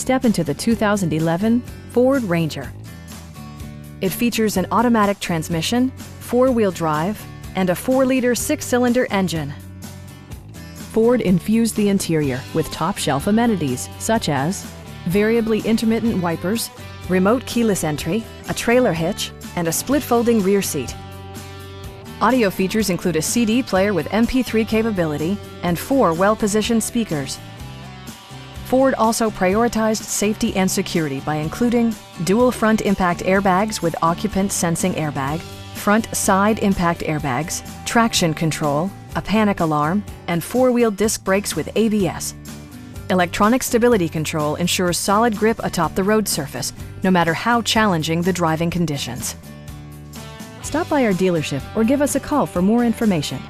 step into the 2011 Ford Ranger. It features an automatic transmission, four-wheel drive, and a 4-liter 6-cylinder engine. Ford infused the interior with top-shelf amenities such as variably intermittent wipers, remote keyless entry, a trailer hitch, and a split-folding rear seat. Audio features include a CD player with MP3 capability and 4 well-positioned speakers. Ford also prioritized safety and security by including dual front impact airbags with occupant sensing airbag, front side impact airbags, traction control, a panic alarm, and 4-wheel disc brakes with ABS. Electronic stability control ensures solid grip atop the road surface, no matter how challenging the driving conditions. Stop by our dealership or give us a call for more information.